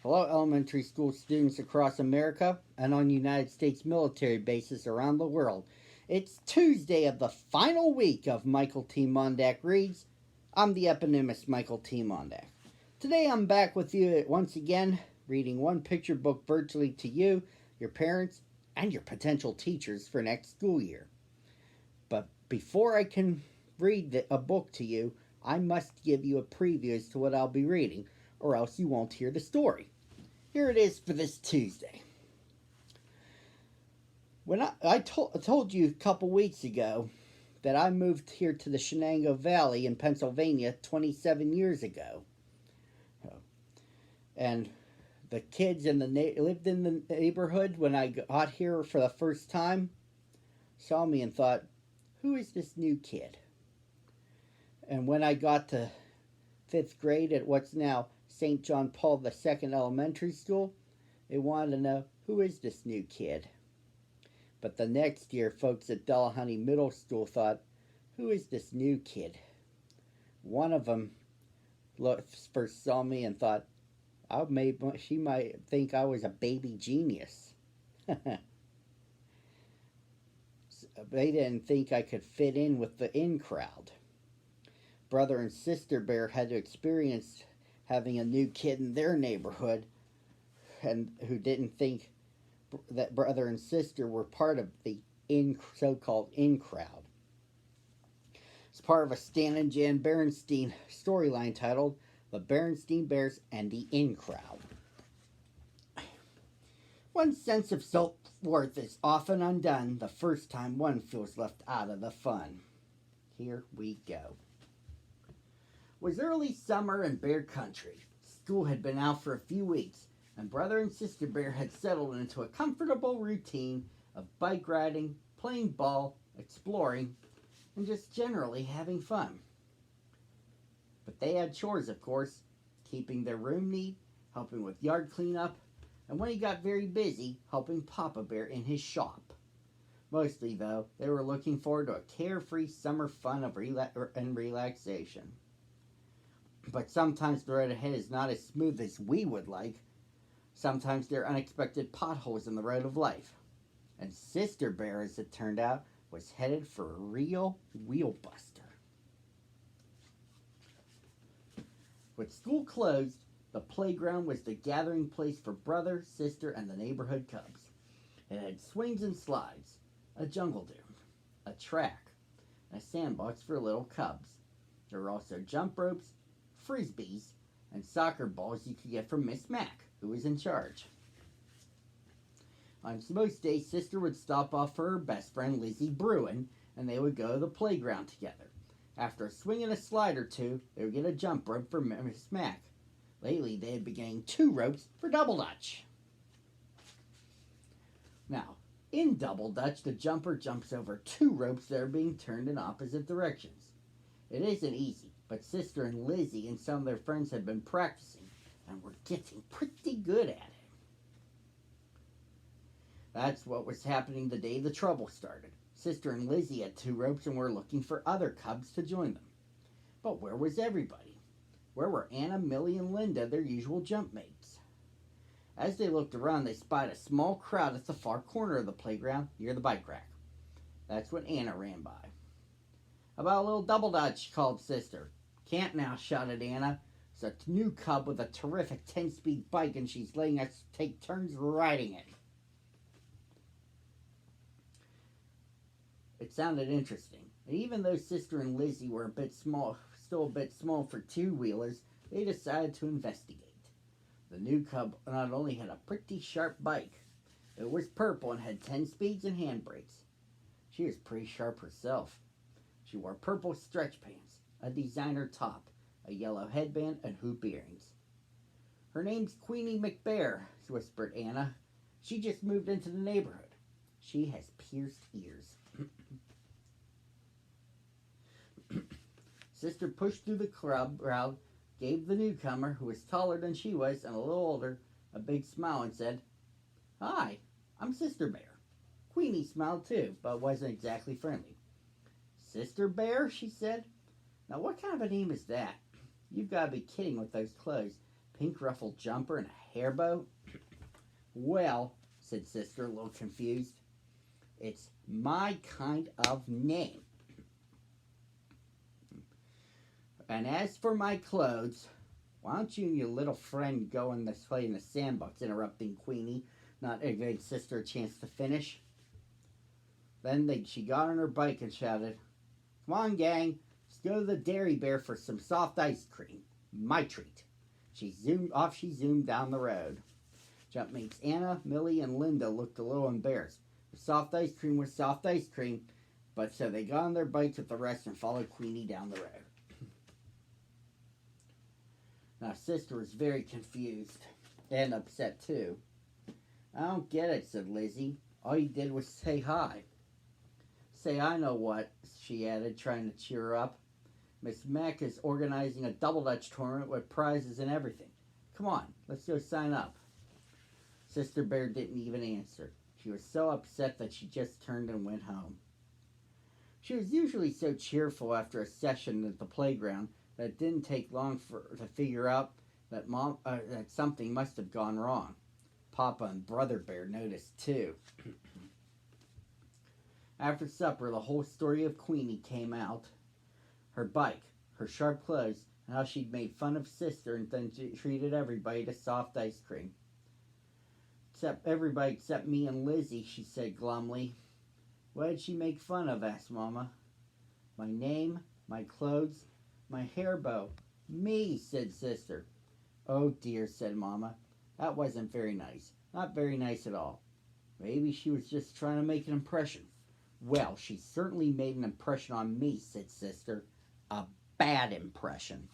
Hello, elementary school students across America and on United States military bases around the world. It's Tuesday of the final week of Michael T. Mondak Reads. I'm the eponymous Michael T. Mondak. Today I'm back with you once again, reading one picture book virtually to you, your parents, and your potential teachers for next school year. But before I can read a book to you, I must give you a preview as to what I'll be reading, or else you won't hear the story. Here it is for this Tuesday. When I told you a couple weeks ago that I moved here to the Shenango Valley in Pennsylvania 27 years ago. And the kids lived in the neighborhood when I got here for the first time saw me and thought, who is this new kid? And when I got to 5th grade at what's now St. John Paul II Elementary School, they wanted to know, who is this new kid? But the next year, folks at Delahunty Middle School thought, who is this new kid? One of them first saw me and thought, she might think I was a baby genius. They didn't think I could fit in with the in crowd. Brother and Sister Bear had experience having a new kid in their neighborhood and who didn't think that brother and sister were part of the so-called in crowd. It's part of a Stan and Jan Berenstain storyline titled The Berenstain Bears and the In Crowd. One's sense of self-worth is often undone the first time one feels left out of the fun. Here we go. It was early summer in Bear Country. School had been out for a few weeks, and Brother and Sister Bear had settled into a comfortable routine of bike riding, playing ball, exploring, and just generally having fun. But they had chores, of course, keeping their room neat, helping with yard cleanup, and when he got very busy, helping Papa Bear in his shop. Mostly, though, they were looking forward to a carefree summer fun and relaxation. But sometimes the road ahead is not as smooth as we would like. Sometimes there are unexpected potholes in the road of life. And Sister Bear, as it turned out, was headed for a real wheelbuster. With school closed, the playground was the gathering place for brother, sister, and the neighborhood cubs. It had swings and slides, a jungle gym, a track, and a sandbox for little cubs. There were also jump ropes, frisbees, and soccer balls you could get from Miss Mac, who was in charge. On most days, Sister would stop off for her best friend Lizzie Bruin, and they would go to the playground together. After a swing and a slide or two, they would get a jump rope for Miss Mac. Lately, they had been getting 2 ropes for Double Dutch. Now, in Double Dutch, the jumper jumps over 2 ropes that are being turned in opposite directions. It isn't easy, but Sister and Lizzie and some of their friends had been practicing and were getting pretty good at it. That's what was happening the day the trouble started. Sister and Lizzie had 2 ropes and were looking for other cubs to join them. But where was everybody? Where were Anna, Millie, and Linda, their usual jump mates? As they looked around, they spied a small crowd at the far corner of the playground near the bike rack. That's when Anna ran by. "How about a little Double Dutch?" called Sister. "Can't now," shouted Anna. "It's a new cub with a terrific 10-speed bike, and she's letting us take turns riding it." It sounded interesting, and even though Sister and Lizzie were still a bit small for 2-wheelers, they decided to investigate. The new cub not only had a pretty sharp bike, it was purple and had 10 speeds and handbrakes. She was pretty sharp herself. She wore purple stretch pants, a designer top, a yellow headband, and hoop earrings. "Her name's Queenie McBear," whispered Anna. "She just moved into the neighborhood. She has pierced ears." Sister pushed through the crowd, gave the newcomer, who was taller than she was and a little older, a big smile and said, "Hi, I'm Sister Bear." Queenie smiled too, but wasn't exactly friendly. "Sister Bear?" she said. "Now what kind of a name is that? You've got to be kidding with those clothes. Pink ruffled jumper and a hair bow? Well, said Sister, a little confused, it's my kind of name. And as for my clothes, why don't you and your little friend go and play in the sandbox, interrupting Queenie, not giving Sister a chance to finish. Then she got on her bike and shouted, "Come on, gang, let's go to the Dairy Bear for some soft ice cream. My treat." She zoomed down the road. Jumpmates Anna, Millie, and Linda looked a little embarrassed. The soft ice cream was soft ice cream, but so they got on their bikes with the rest and followed Queenie down the road. Now, Sister was very confused and upset, too. "I don't get it," said Lizzie. "All you did was say hi." "Say, I know what," she added, trying to cheer her up. "Miss Mac is organizing a double dutch tournament with prizes and everything. Come on, let's go sign up." Sister Bear didn't even answer. She was so upset that she just turned and went home. She was usually so cheerful after a session at the playground that it didn't take long to figure out that that something must have gone wrong. Papa and Brother Bear noticed too. After supper, the whole story of Queenie came out. Her bike, her sharp clothes, and how she'd made fun of Sister and then treated everybody to soft ice cream. Everybody except me and Lizzie," she said glumly. "What did she make fun of?" asked Mama. "My name, my clothes, my hair bow." "Me," said Sister. "Oh dear," said Mama. "That wasn't very nice. Not very nice at all. Maybe she was just trying to make an impression." "Well, she certainly made an impression on me," said Sister. "A bad impression."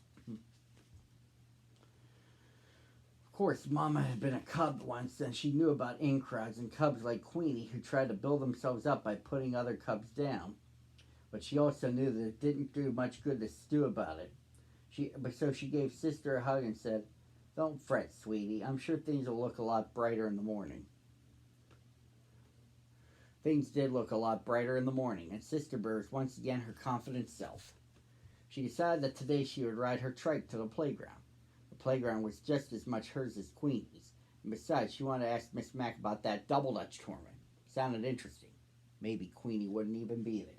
Of course, Mama had been a cub once, and she knew about in-crowds and cubs like Queenie who tried to build themselves up by putting other cubs down. But she also knew that it didn't do much good to stew about it. So she gave Sister a hug and said, "Don't fret, sweetie. I'm sure things will look a lot brighter in the morning." Things did look a lot brighter in the morning, and Sister Bear was once again her confident self. She decided that today she would ride her trike to the playground. The playground was just as much hers as Queenie's, and besides, she wanted to ask Miss Mac about that double dutch tournament. Sounded interesting. Maybe Queenie wouldn't even be there.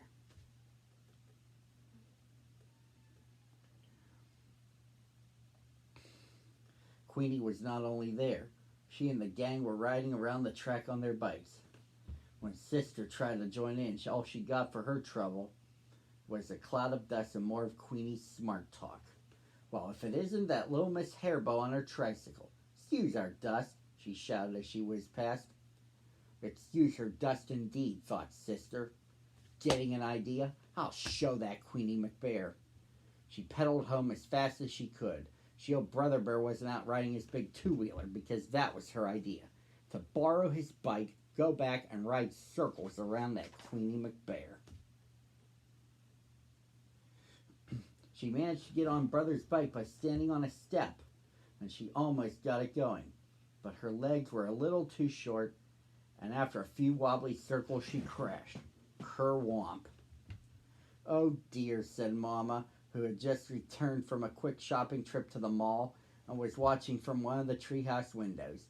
Queenie was not only there. She and the gang were riding around the track on their bikes. When Sister tried to join in, all she got for her trouble was a cloud of dust and more of Queenie's smart talk. "Well, if it isn't that little Miss Hairbow on her tricycle. Excuse our dust," she shouted as she whizzed past. Excuse her dust indeed, thought Sister. Getting an idea? I'll show that Queenie McBear. She pedaled home as fast as she could. She hoped Brother Bear wasn't out riding his big two-wheeler, because that was her idea. To borrow his bike, go back, and ride circles around that Queenie McBear. She managed to get on Brother's bike by standing on a step, and she almost got it going. But her legs were a little too short, and after a few wobbly circles, she crashed. Kerwomp. "Oh dear," said Mama, who had just returned from a quick shopping trip to the mall and was watching from one of the treehouse windows.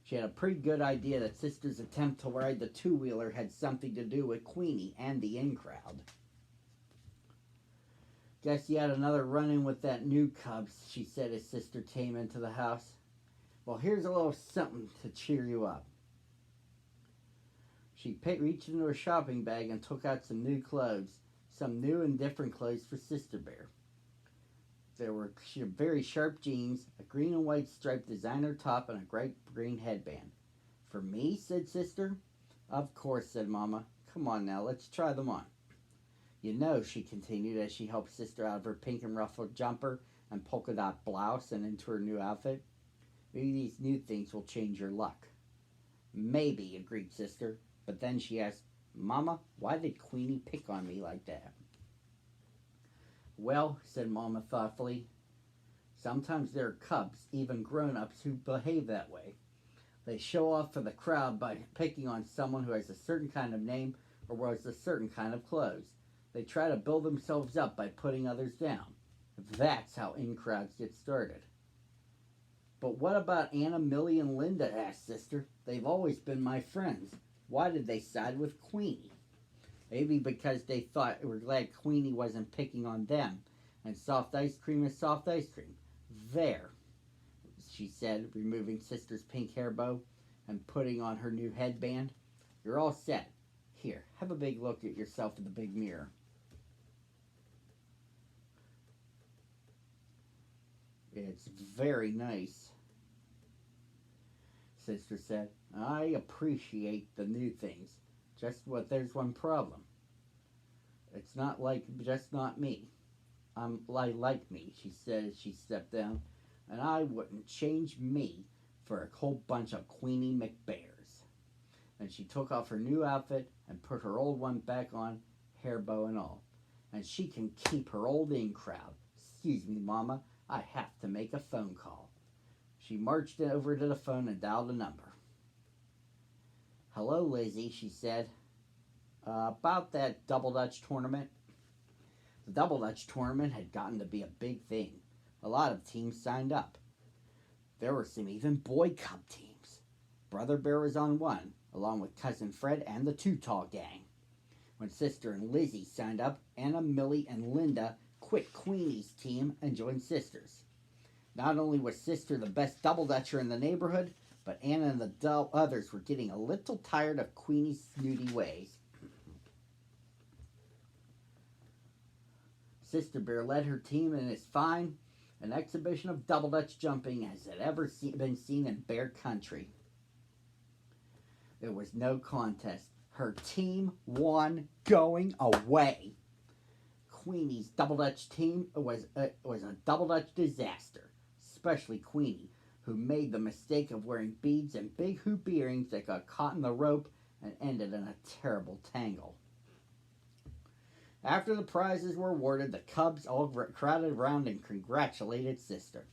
She had a pretty good idea that Sister's attempt to ride the two-wheeler had something to do with Queenie and the in-crowd. "Guess you had another run-in with that new cub," she said as Sister came into the house. "Well, here's a little something to cheer you up." She reached into her shopping bag and took out some new clothes, some new and different clothes for Sister Bear. There were very sharp jeans, a green and white striped designer top, and a bright green headband. "For me?" said Sister. "Of course," said Mama. "Come on now, let's try them on. You know," she continued as she helped Sister out of her pink and ruffled jumper and polka dot blouse and into her new outfit, "maybe these new things will change your luck." "Maybe," agreed Sister. But then she asked, "Mama, why did Queenie pick on me like that?" "Well," said Mama thoughtfully, "sometimes there are cubs, even grown-ups, who behave that way. They show off for the crowd by picking on someone who has a certain kind of name or wears a certain kind of clothes. They try to build themselves up by putting others down. That's how in-crowds get started." But what about Anna, Millie, and Linda? Asked Sister. They've always been my friends. Why did they side with Queenie? Maybe because they thought were glad Queenie wasn't picking on them. And soft ice cream is soft ice cream. There, she said, removing Sister's pink hair bow and putting on her new headband. You're all set. Here, have a big look at yourself in the big mirror. It's very nice, Sister said. I appreciate the new things. There's one problem. It's not like just not me. I like me, she said as she stepped down, and I wouldn't change me for a whole bunch of Queenie McBears. And she took off her new outfit and put her old one back on, hair bow and all. And she can keep her old in crowd. Excuse me, Mama, I have to make a phone call. She marched over to the phone and dialed a number. Hello, Lizzie, she said. About that Double Dutch tournament. The Double Dutch tournament had gotten to be a big thing. A lot of teams signed up. There were some even boy cub teams. Brother Bear was on one, along with Cousin Fred and the Too Tall Gang. When Sister and Lizzie signed up, Anna, Millie, and Linda quit Queenie's team and joined Sister's. Not only was Sister the best Double Dutcher in the neighborhood, but Anna and the others were getting a little tired of Queenie's snooty ways. Sister Bear led her team in as fine an exhibition of double dutch jumping as had ever been seen in Bear Country. There was no contest. Her team won going away. Queenie's double dutch team was a double dutch disaster, especially Queenie, who made the mistake of wearing beads and big hoop earrings that got caught in the rope and ended in a terrible tangle. After the prizes were awarded, the Cubs all crowded around and congratulated Sister.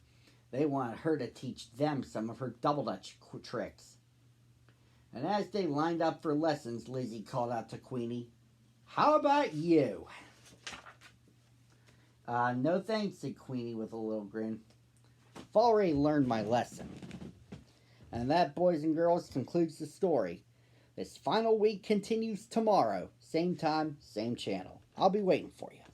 They wanted her to teach them some of her double dutch tricks. And as they lined up for lessons, Lizzie called out to Queenie, "How about you?" No thanks, said Queenie with a little grin. I've already learned my lesson. And that, boys and girls, concludes the story. This final week continues tomorrow. Same time, same channel. I'll be waiting for you.